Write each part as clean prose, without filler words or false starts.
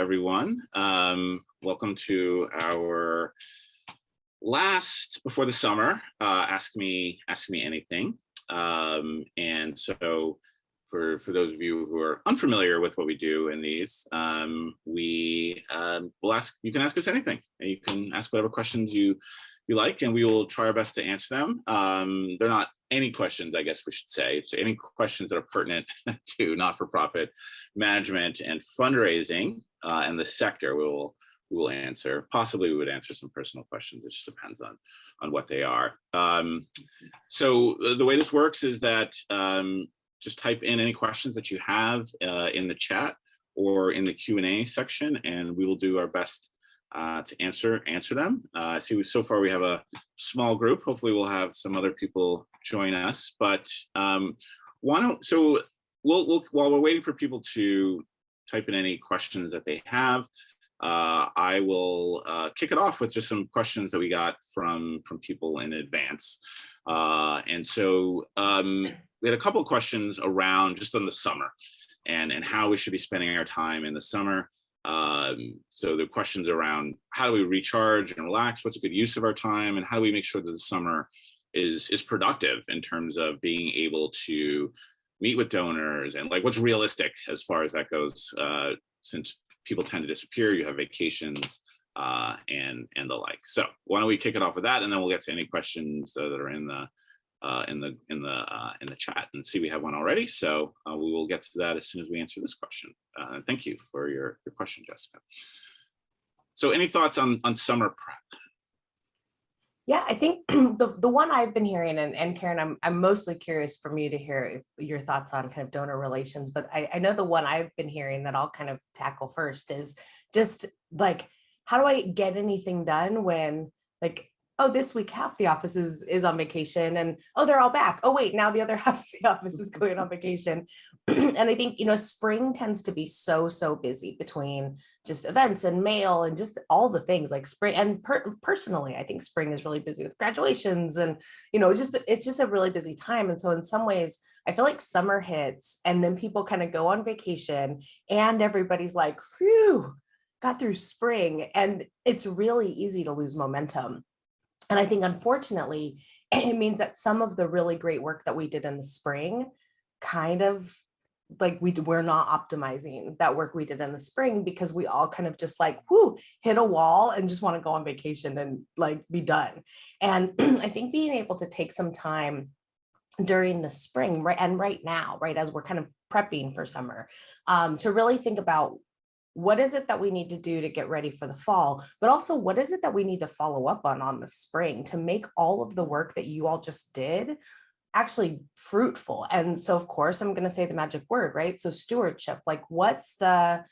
everyone. Welcome to our last before the summer Ask Me Anything. And so for those of you who are unfamiliar with what we do in these, we will ask. You can ask us anything. You can ask whatever questions you like, and we will try our best to answer them. They're not any questions, I guess we should say. So any questions that are pertinent to not-for-profit management and fundraising and the sector, we will answer. Possibly we would answer some personal questions. It just depends on what they are. So the way this works is that just type in any questions that you have in the chat or in the Q&A section, and we will do our best to answer them. I see so far we have a small group. Hopefully we'll have some other people join us, but while we're waiting for people to type in any questions that they have, I will kick it off with just some questions that we got from people in advance. And so we had a couple of questions around just on the summer and how we should be spending our time in the summer. So the questions around how do we recharge and relax, what's a good use of our time, and how do we make sure that the summer is productive in terms of being able to meet with donors, and like what's realistic as far as that goes, since people tend to disappear, you have vacations and the like. So why don't we kick it off with that, and then we'll get to any questions that are in the chat. And see, we have one already, so we will get to that as soon as we answer this question. Thank you for your question, Jessica. So any thoughts on summer prep? Yeah, I think the one I've been hearing, and Karen, I'm mostly curious from you to hear your thoughts on kind of donor relations, but I know the one I've been hearing that I'll kind of tackle first is just like, how do I get anything done when, like, oh, this week half the office is on vacation, and oh, they're all back. Oh wait, now the other half of the office is going on vacation. And I think, spring tends to be so busy between just events and mail and just all the things like spring. And personally, I think spring is really busy with graduations and, it's just a really busy time. And so in some ways, I feel like summer hits and then people kind of go on vacation and everybody's like, phew, got through spring. And it's really easy to lose momentum. And I think, unfortunately, it means that some of the really great work that we did in the spring, kind of like we're not optimizing that work we did in the spring because we all kind of just like, whoo, hit a wall and just want to go on vacation and like be done. And I think being able to take some time during the spring, right, and right now, right, as we're kind of prepping for summer, to really think about what is it that we need to do to get ready for the fall, but also what is it that we need to follow up on the spring to make all of the work that you all just did actually fruitful. And so, of course, I'm going to say the magic word, right? So stewardship, like what's the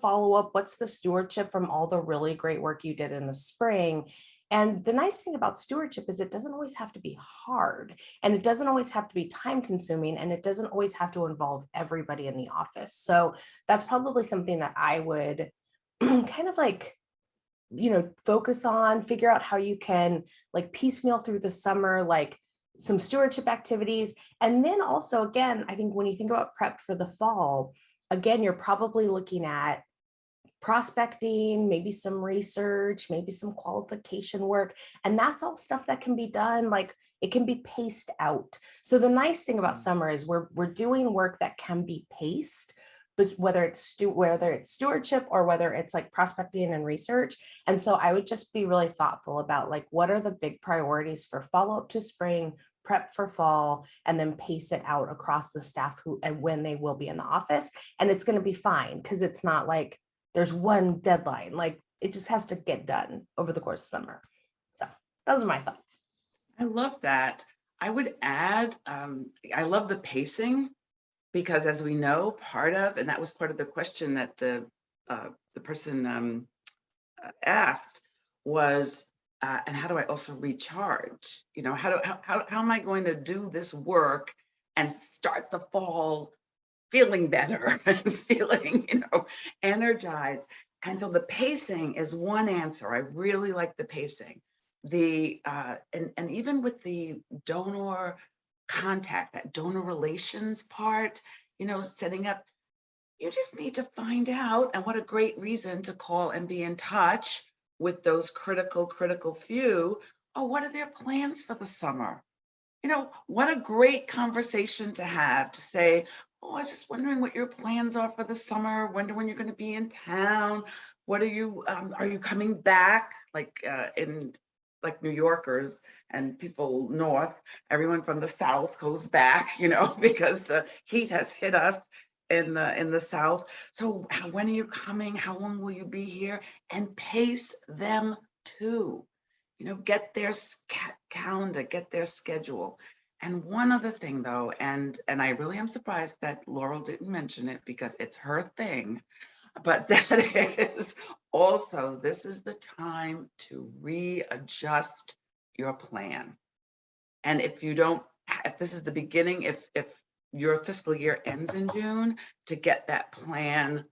follow-up? What's the stewardship from all the really great work you did in the spring? And the nice thing about stewardship is it doesn't always have to be hard, and it doesn't always have to be time consuming, and it doesn't always have to involve everybody in the office. So that's probably something that I would kind of like, focus on, figure out how you can like piecemeal through the summer, like some stewardship activities. And then also, again, I think when you think about prep for the fall, again, you're probably looking at prospecting, maybe some research, maybe some qualification work. And that's all stuff that can be done, like it can be paced out. So the nice thing about summer is we're doing work that can be paced, but whether it's stewardship or whether it's like prospecting and research. And so I would just be really thoughtful about like, what are the big priorities for follow-up to spring, prep for fall, and then pace it out across the staff who and when they will be in the office. And it's going to be fine because it's not like there's one deadline, like it just has to get done over the course of summer. So those are my thoughts. I love that. I would add, I love the pacing because as we know, and that was part of the question that the person asked was, and how do I also recharge? How am I going to do this work and start the fall feeling better and feeling, energized? And so the pacing is one answer. I really like the pacing. And even with the donor contact, that donor relations part, setting up you just need to find out. And what a great reason to call and be in touch with those critical few. Oh, what are their plans for the summer? What a great conversation to have, to say, oh, I was just wondering what your plans are for the summer, wonder when you're going to be in town. What are you coming back? Like New Yorkers and people north, everyone from the south goes back, because the heat has hit us in the south. So when are you coming? How long will you be here? And pace them too. Get their calendar, get their schedule. And one other thing though, and I really am surprised that Laurel didn't mention it because it's her thing, but that is also, this is the time to readjust your plan. And if this is the beginning, if your fiscal year ends in June, to get that plan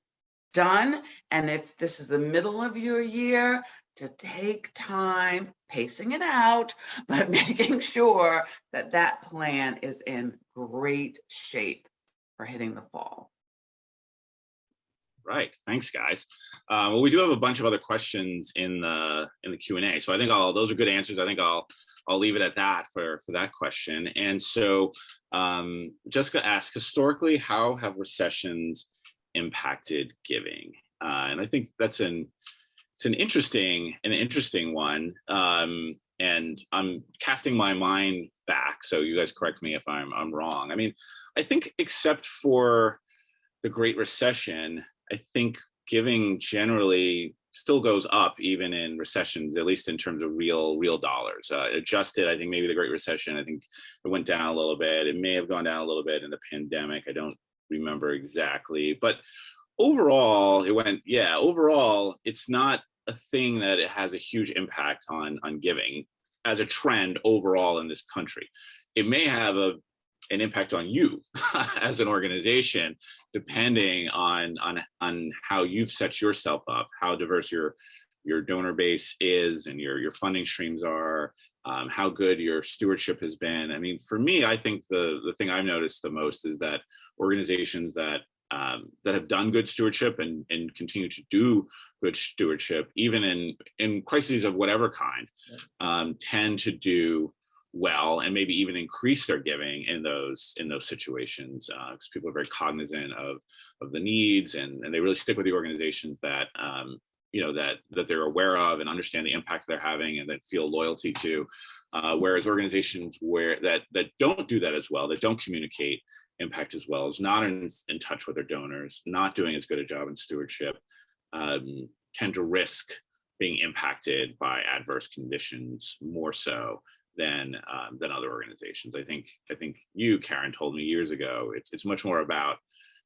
done. And if this is the middle of your year, to take time pacing it out, but making sure that that plan is in great shape for hitting the fall. Right. Thanks, guys. Well, we do have a bunch of other questions in the Q&A. So I think those are good answers. I think I'll leave it at that for that question. And so Jessica asked, historically, how have recessions impacted giving? And I think it's an interesting one. And I'm casting my mind back, so you guys correct me if I'm wrong. I mean, I think except for the Great Recession, I think giving generally still goes up even in recessions, at least in terms of real dollars. Adjusted, I think maybe the Great Recession, I think it went down a little bit. It may have gone down a little bit in the pandemic. I don't remember exactly, but overall, overall, it's not a thing that it has a huge impact on giving as a trend overall in this country. It may have an impact on you as an organization, depending on how you've set yourself up, how diverse your donor base is, and your funding streams are, how good your stewardship has been. I mean, for me, I think the thing I've noticed the most is that organizations that have done good stewardship and continue to do good stewardship, even in crises of whatever kind, tend to do well and maybe even increase their giving in those situations, because people are very cognizant of the needs, and they really stick with the organizations that that they're aware of and understand the impact they're having and that feel loyalty to. Whereas organizations that don't do that as well, that don't communicate impact as well, is not in touch with their donors, not doing as good a job in stewardship, tend to risk being impacted by adverse conditions more so than other organizations. I think you, Karen, told me years ago, it's much more about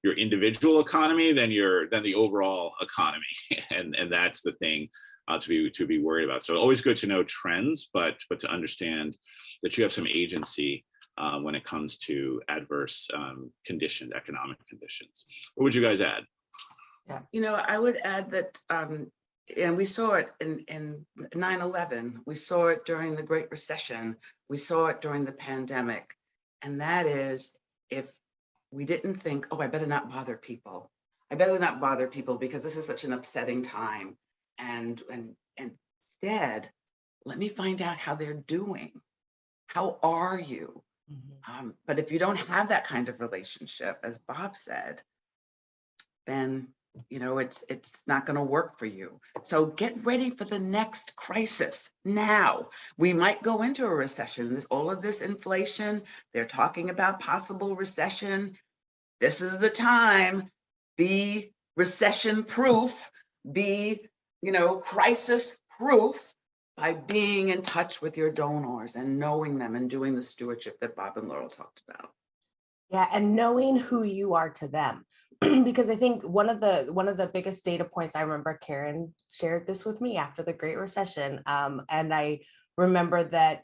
your individual economy than the overall economy, and that's the thing to be worried about. So always good to know trends, but to understand that you have some agency when it comes to adverse economic conditions. What would you guys add? Yeah, I would add that, and we saw it in 9/11, we saw it during the Great Recession, we saw it during the pandemic, and that is, if we didn't think, oh, I better not bother people because this is such an upsetting time, and instead, let me find out how they're doing. How are you? Mm-hmm. But if you don't have that kind of relationship, as Bob said, then it's not going to work for you. So get ready for the next crisis now. We might go into a recession. All of this inflation, they're talking about possible recession. This is the time. Be recession proof, be crisis proof, by being in touch with your donors and knowing them and doing the stewardship that Bob and Laurel talked about. Yeah, and knowing who you are to them. Because I think one of the biggest data points, I remember Karen shared this with me after the Great Recession. And I remember that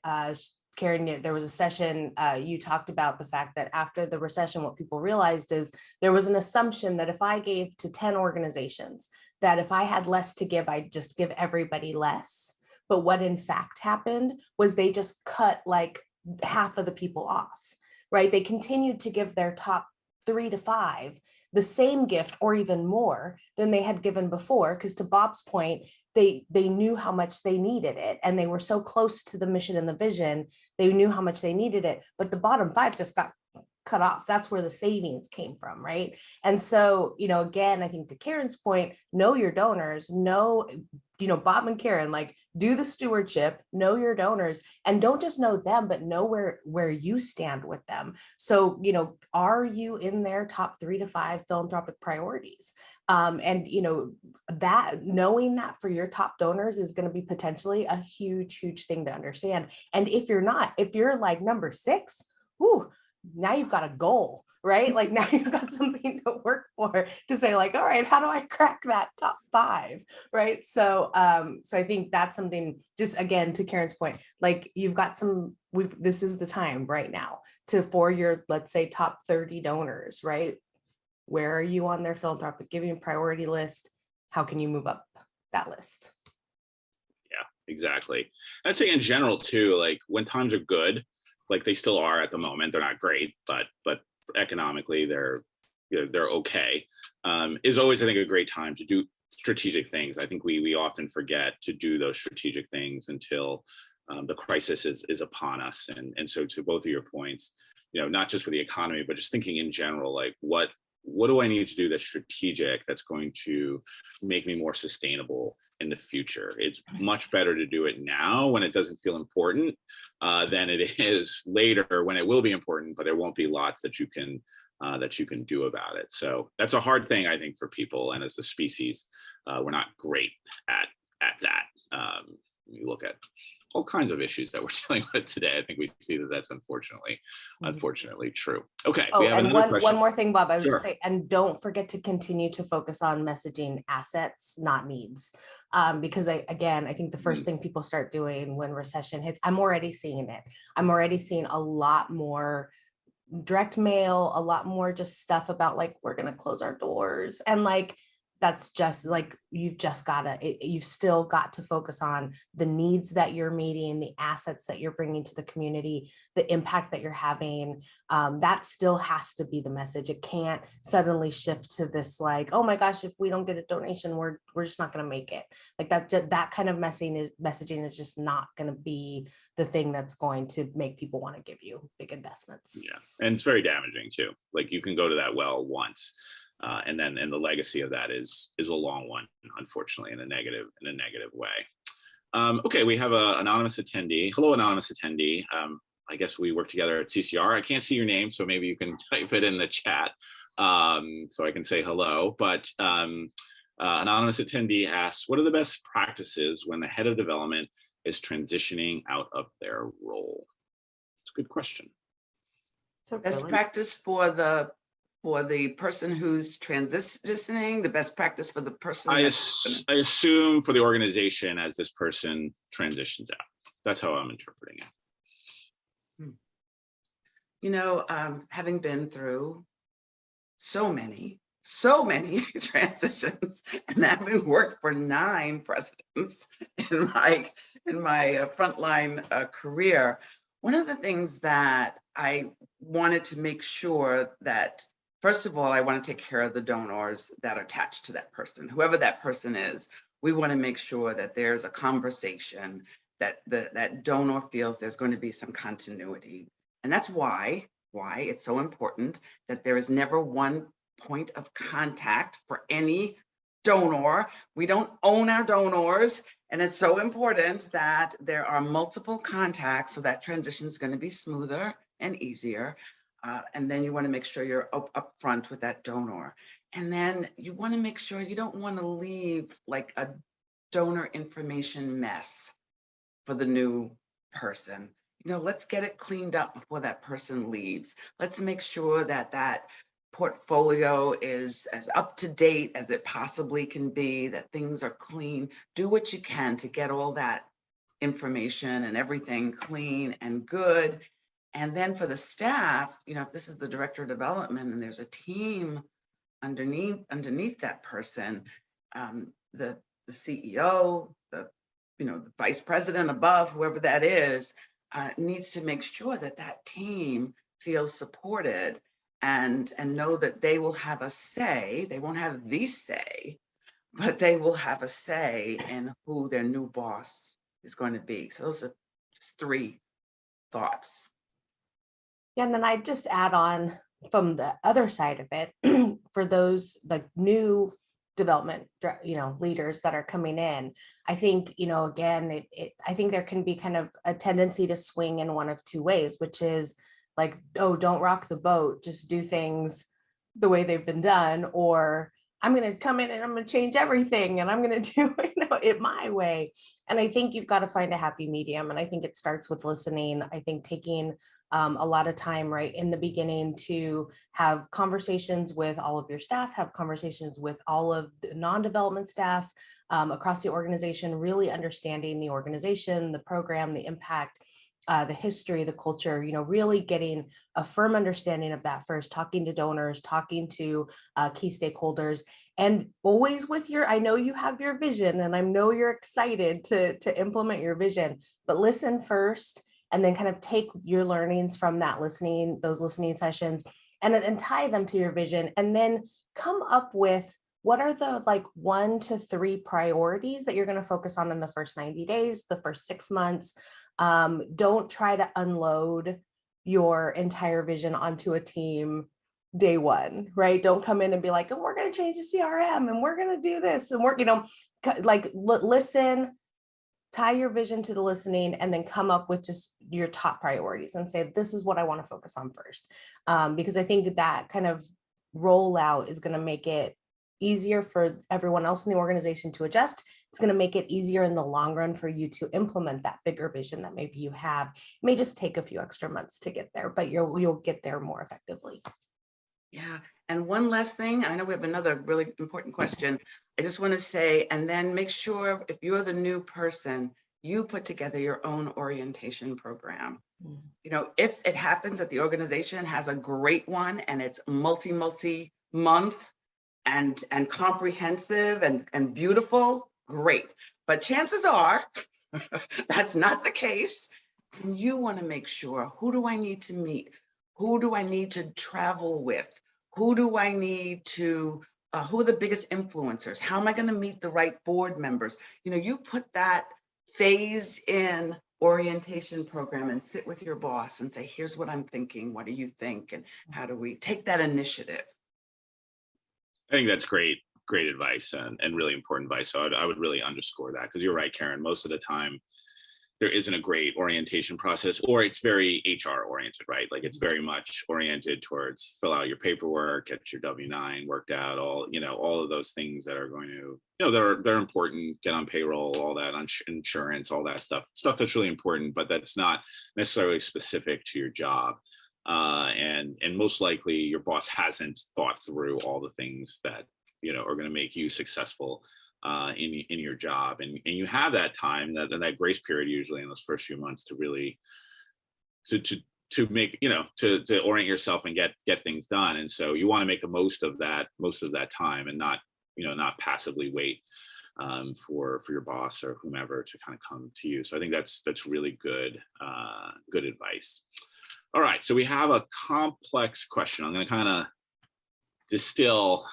Karen, there was a session, you talked about the fact that after the recession, what people realized is there was an assumption that if I gave to 10 organizations, that if I had less to give, I'd just give everybody less. But what in fact happened was they just cut like half of the people off, right? They continued to give their top 3 to 5 the same gift or even more than they had given before, because to Bob's point, they knew how much they needed it, and they were so close to the mission and the vision, they knew how much they needed it, but the bottom 5 just got cut off. That's where the savings came from, right? And so, again, I think to Karen's point, know your donors, know, Bob and Karen, like, do the stewardship, know your donors, and don't just know them, but know where you stand with them. So, are you in their top 3 to 5 philanthropic priorities? And that, knowing that for your top donors is going to be potentially a huge thing to understand. And if you're not, if you're like number 6, whew, now you've got a goal, right? Like, now you've got something to work for, to say like, all right, how do I crack that top 5, right? So I think that's something, just again, to Karen's point, like, you've got this is the time right now for your, let's say, top 30 donors, right? Where are you on their philanthropic giving priority list? How can you move up that list? Yeah, exactly. I'd say in general too, like, when times are good, like they still are at the moment, they're not great, but economically they're okay, is always, I think, a great time to do strategic things. I think we often forget to do those strategic things until the crisis is upon us. And so, to both of your points, not just for the economy, but just thinking in general, like, what do I need to do that's strategic, that's going to make me more sustainable in the future? It's much better to do it now when it doesn't feel important than it is later when it will be important, but there won't be lots that you can do about it. So that's a hard thing, I think, for people. And as a species, we're not great at that. You look at all kinds of issues that we're dealing with today. I think we see that that's unfortunately true. Okay. Oh, we have and another question. one more thing, Bob, I would Sure. just say, and don't forget to continue to focus on messaging assets, not needs. Because I think the first thing people start doing when recession hits, I'm already seeing it. I'm already seeing a lot more direct mail, a lot more just stuff about like, we're going to close our doors. And like, that's just like, you've still got to focus on the needs that you're meeting, the assets that you're bringing to the community, the impact that you're having. That still has to be the message. It can't suddenly shift to this like, oh my gosh, if we don't get a donation, we're just not going to make it. Like, that kind of messaging is just not going to be the thing that's going to make people want to give you big investments. Yeah, and it's very damaging too. Like, you can go to that well once, and the legacy of that is a long one, unfortunately, in a negative way. Okay, we have an anonymous attendee. Hello, anonymous attendee. I guess we work together at CCR. I can't see your name, so maybe you can type it in the chat so I can say hello. But anonymous attendee asks, what are the best practices when the head of development is transitioning out of their role? It's a good question. So best practice for the person who's transitioning, the best practice for the person. I assume for the organization as this person transitions out. That's how I'm interpreting it. Having been through so many transitions, and having worked for 9 presidents in my frontline career, one of the things that I wanted to make sure that, first of all, I want to take care of the donors that are attached to that person, whoever that person is. We want to make sure that there's a conversation, that that donor feels there's going to be some continuity. And that's why it's so important that there is never one point of contact for any donor. We don't own our donors. And it's so important that there are multiple contacts so that transition is going to be smoother and easier. And then you want to make sure you're upfront with that donor. And then you want to make sure you don't want to leave like a donor information mess for the new person. Let's get it cleaned up before that person leaves. Let's make sure that that portfolio is as up to date as it possibly can be, that things are clean. Do what you can to get all that information and everything clean and good. And then for the staff, if this is the director of development and there's a team underneath that person, the CEO, the vice president above, whoever that is, needs to make sure that that team feels supported and know that they will have a say. They won't have the say, but they will have a say in who their new boss is going to be. So those are just 3 thoughts. Yeah, and then I just add on from the other side of it, for those like new development, leaders that are coming in. I think, again, I think there can be kind of a tendency to swing in one of 2 ways, which is like, oh, don't rock the boat, just do things the way they've been done, or I'm going to come in and I'm going to change everything and I'm going to do it my way. And I think you've got to find a happy medium. And I think it starts with listening. I think taking a lot of time right in the beginning to have conversations with all of your staff, have conversations with all of the non-development staff across the organization, really understanding the organization, the program, the impact, the history, the culture, really getting a firm understanding of that first, talking to donors, talking to key stakeholders, and always with I know you have your vision and I know you're excited to implement your vision, but listen first and then kind of take your learnings from those listening sessions and tie them to your vision, and then come up with what are the 1 to 3 priorities that you're going to focus on in the first 90 days, the first 6 months. Don't try to unload your entire vision onto a team day one, right? Don't come in and be like, oh, we're going to change the CRM and we're going to do this. And listen, tie your vision to the listening, and then come up with just your top priorities and say, this is what I want to focus on first. Because I think that kind of rollout is going to make it easier for everyone else in the organization to adjust. It's going to make it easier in the long run for you to implement that bigger vision that maybe you have. It may just take a few extra months to get there, but you'll get there more effectively. Yeah. And one last thing, I know we have another really important question. I just want to say, and then make sure if you're the new person, you put together your own orientation program. If it happens that the organization has a great one and it's multi-month and comprehensive and beautiful, great. But chances are that's not the case. And you want to make sure, who do I need to meet? Who do I need to travel with? Who do I need to, who are the biggest influencers? How am I going to meet the right board members? You put that phased in orientation program and sit with your boss and say, here's what I'm thinking. What do you think? And how do we take that initiative? I think that's great advice and really important advice. So I would really underscore that, because you're right, Karen. Most of the time, there isn't a great orientation process, or it's very HR oriented, right? Like it's very much oriented towards fill out your paperwork, get your W-9 worked out, all of those things that are going to, they're important, get on payroll, all that, on insurance, all that stuff that's really important, but that's not necessarily specific to your job. And most likely your boss hasn't thought through all the things that, are going to make you successful in your job, and you have that time, that grace period usually in those first few months to really to make to orient yourself and get things done. And so you want to make the most of that time, and not passively wait for your boss or whomever to kind of come to you. So I think that's really good advice. All right, so we have a complex question. I'm going to kind of distill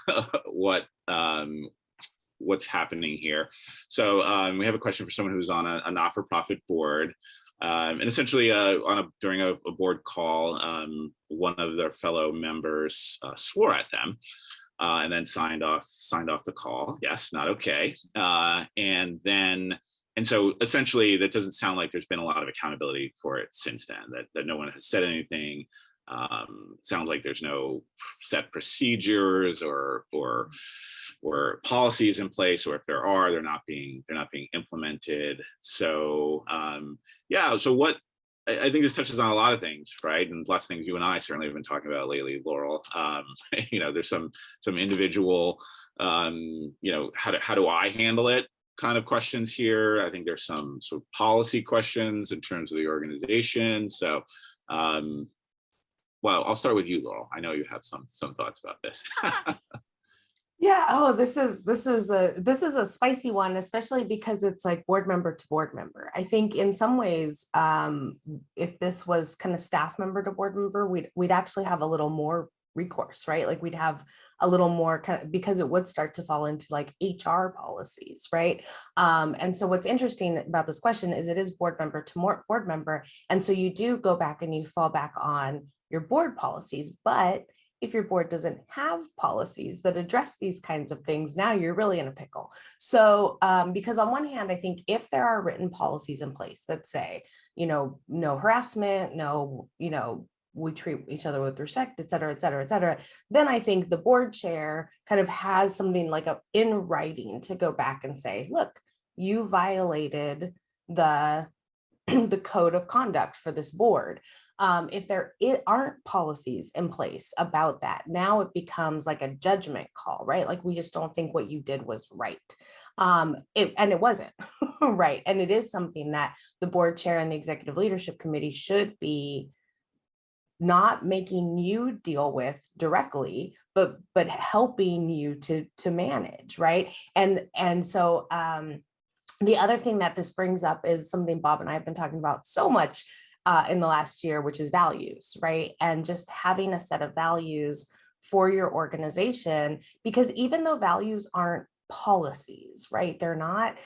what's happening here. So we have a question for someone who's on a not-for-profit board, and essentially during a board call, one of their fellow members swore at them, and then signed off the call. Yes, not okay. And so essentially that doesn't sound like there's been a lot of accountability for it since then, that no one has said anything. Sounds like there's no set procedures or policies in place, or if there are, they're not being implemented. So so what I think this touches on a lot of things, right? And lots of things you and I certainly have been talking about lately, Laurel. There's some individual how do I handle it kind of questions here. I think there's some sort of policy questions in terms of the organization. So well, I'll start with you, Laurel. I know you have some thoughts about this. Yeah. Oh, this is a spicy one, especially because it's like board member to board member. I think in some ways, if this was kind of staff member to board member, we'd actually have a little more recourse, right? Like we'd have a little more kind of, because it would start to fall into like HR policies, right? And so what's interesting about this question is it is board member to more board member. And so you do go back and you fall back on your board policies, but if your board doesn't have policies that address these kinds of things, now you're really in a pickle. So because on one hand, I think if there are written policies in place that say, no harassment, no, we treat each other with respect, et cetera, et cetera, et cetera, then I think the board chair kind of has something like in writing to go back and say, look, you violated the the code of conduct for this board. If there aren't policies in place about that, now it becomes like a judgment call, right? Like we just don't think what you did was right. And it wasn't right. And it is something that the board chair and the executive leadership committee should be not making you deal with directly, but helping you to manage, right? And so the other thing that this brings up is something Bob and I have been talking about so much in the last year, which is values, right? And just having a set of values for your organization, because even though values aren't policies, right? They're not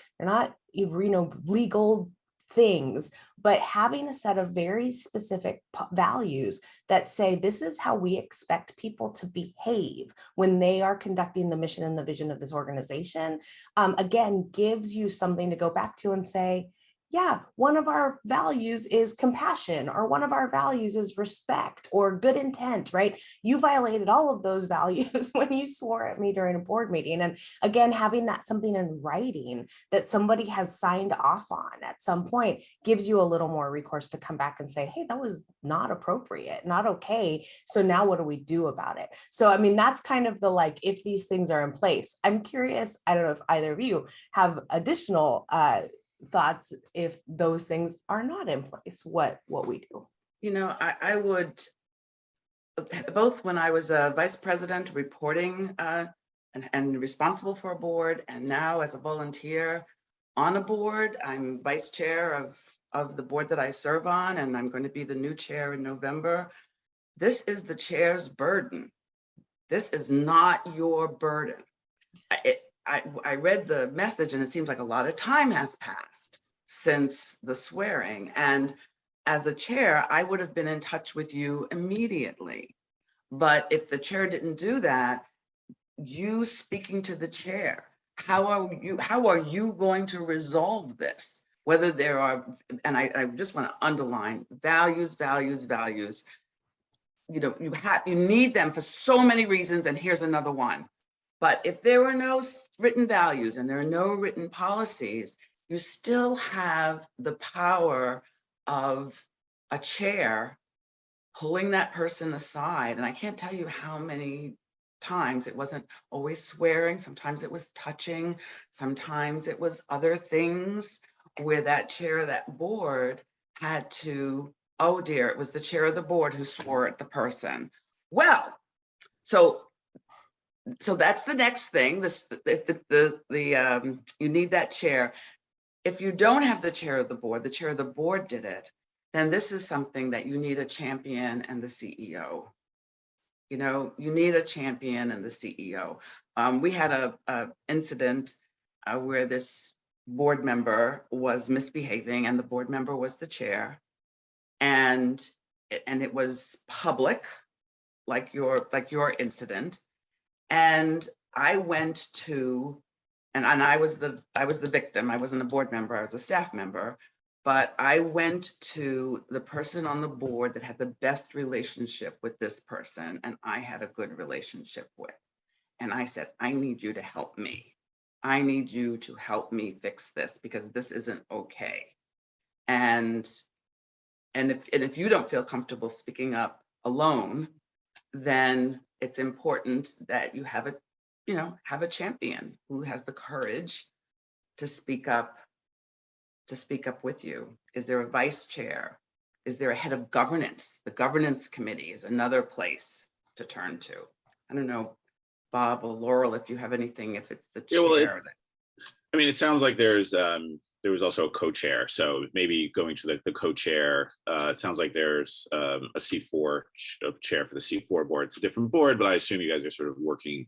legal things, but having a set of very specific values that say this is how we expect people to behave when they are conducting the mission and the vision of this organization, again, gives you something to go back to and say, yeah, one of our values is compassion, or one of our values is respect or good intent, right? You violated all of those values when you swore at me during a board meeting. And again, having that something in writing that somebody has signed off on at some point gives you a little more recourse to come back and say, hey, that was not appropriate, not okay. So now what do we do about it? So, I mean, that's kind of the, like, if these things are in place. I'm curious, I don't know if either of you have additional thoughts if those things are not in place, what we do. I would, both when I was a vice president reporting and responsible for a board, and now as a volunteer on a board, I'm vice chair of the board that I serve on, and I'm going to be the new chair in November. This is the chair's burden. This is not your burden. I read the message and it seems like a lot of time has passed since the swearing. And as a chair, I would have been in touch with you immediately. But if the chair didn't do that, you speaking to the chair, how are you going to resolve this? Whether there are, and I just want to underline values, values, values. You need them for so many reasons, and here's another one. But if there were no written values and there are no written policies, you still have the power of a chair pulling that person aside. And I can't tell you how many times it wasn't always swearing. Sometimes it was touching. Sometimes it was other things where that chair of that board had to, oh dear, it was the chair of the board who swore at the person. Well, so that's the next thing. You need that chair. If you don't have the chair of the board did it, then this is something that you need a champion and the CEO. You need a champion and the CEO. We had a incident where this board member was misbehaving, and the board member was the chair, and it was public, like your incident. And I went to, and I was the victim. I wasn't a board member, I was a staff member, but I went to the person on the board that had the best relationship with this person, and I had a good relationship with. And I said, I need you to help me. I need you to help me fix this, because this isn't okay. And if you don't feel comfortable speaking up alone, then it's important that you have a champion who has the courage to speak up with you. Is there a vice chair? Is there a head of governance? The governance committee is another place to turn to. I don't know, Bob or Laurel, if you have anything, if it's the chair. I mean, it sounds like there's there was also a co-chair. So maybe going to the co-chair, it sounds like there's a C4 chair for the C4 board. It's a different board, but I assume you guys are sort of working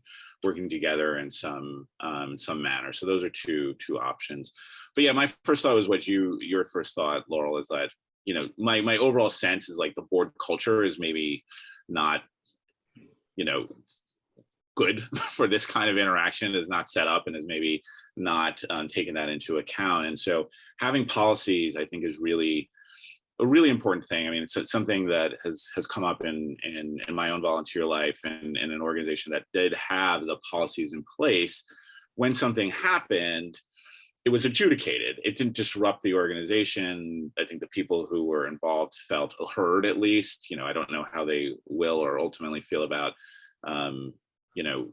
together in some manner. So those are two options. But yeah, my first thought was your first thought, Laurel, is that, you know, my overall sense is like the board culture is maybe not, you know, good for this kind of interaction, is not set up and is maybe not taking that into account. And so having policies, I think, is really a really important thing. I mean, it's something that has come up in my own volunteer life and in an organization that did have the policies in place. When something happened, it was adjudicated. It didn't disrupt the organization. I think the people who were involved felt heard, at least. You know, I don't know how they will or ultimately feel about you know,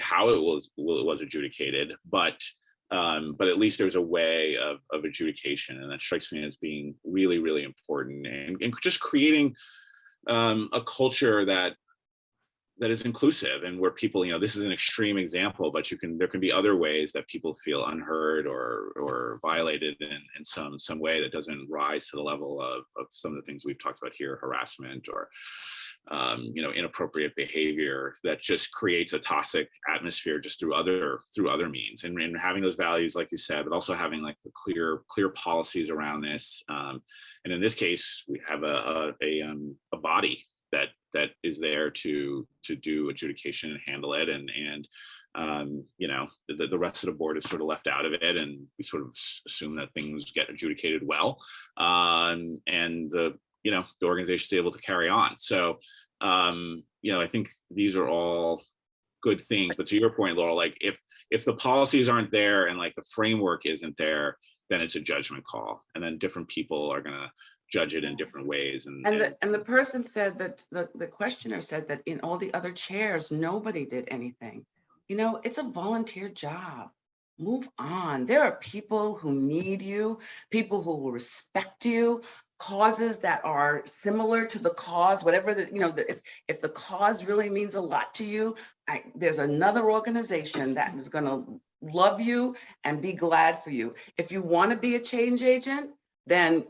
how it was adjudicated, but at least there's a way of adjudication, and that strikes me as being really, really important, and just creating a culture that is inclusive and where people, you know, this is an extreme example, but there can be other ways that people feel unheard or violated in some way that doesn't rise to the level of some of the things we've talked about here, harassment or you know, inappropriate behavior that just creates a toxic atmosphere just through other means. And having those values, like you said, but also having like the clear policies around this. And in this case, we have a body that is there to do adjudication and handle it, and you know, the rest of the board is sort of left out of it, and we sort of assume that things get adjudicated well, and the organization is able to carry on. So you know, I think these are all good things. But to your point, Laurel, like if the policies aren't there and like the framework isn't there, then it's a judgment call, and then different people are gonna judge it in different ways. And the person said that the questioner said that in all the other chairs, nobody did anything. You know, it's a volunteer job. Move on. There are people who need you, people who will respect you, causes that are similar to the cause, whatever the, you know, if the cause really means a lot to you, there's another organization that is going to love you and be glad for you. If you want to be a change agent, then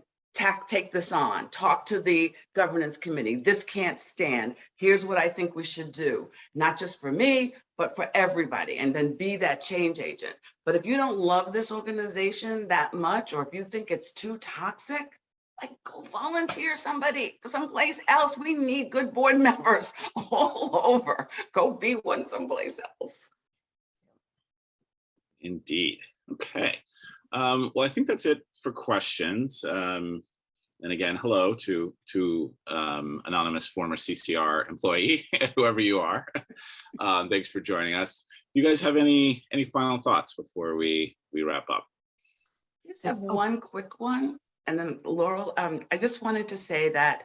take this on, talk to the governance committee. This can't stand. Here's what I think we should do, not just for me, but for everybody, and then be that change agent. But if you don't love this organization that much, or if you think it's too toxic, like, go volunteer someplace else. We need good board members all over. Go be one someplace else. Indeed. Okay. Well, I think that's it for questions. And again, hello to anonymous former CCR employee, whoever you are. Thanks for joining us. Do you guys have any final thoughts before we wrap up? Just have one quick one. And then Laurel, I just wanted to say that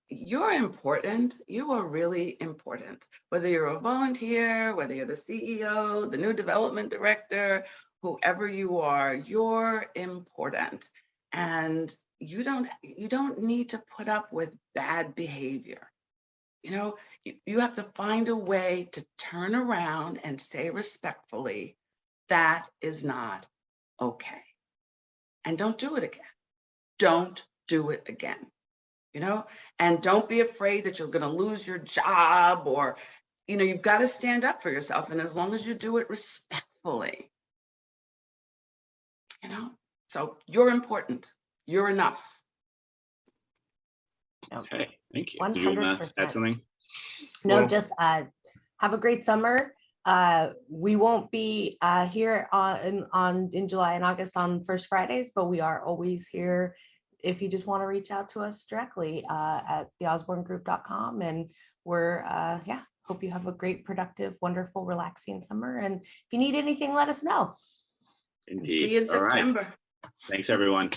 you're important. You are really important. Whether you're a volunteer, whether you're the CEO, the new development director, whoever you are, you're important. And you don't need to put up with bad behavior. You know, you have to find a way to turn around and say respectfully, that is not okay. And don't do it again. Don't do it again, you know, and don't be afraid that you're going to lose your job, or, you know, you've got to stand up for yourself. And as long as you do it respectfully, you know, so you're important. You're enough. Okay, thank you. 100%. Did you want to add something? No, just have a great summer. We won't be here in July and August on First Fridays, but we are always here if you just want to reach out to us directly at theosborngroup.com. And we're, hope you have a great, productive, wonderful, relaxing summer. And if you need anything, let us know. Indeed. See you in September. All right. Thanks, everyone.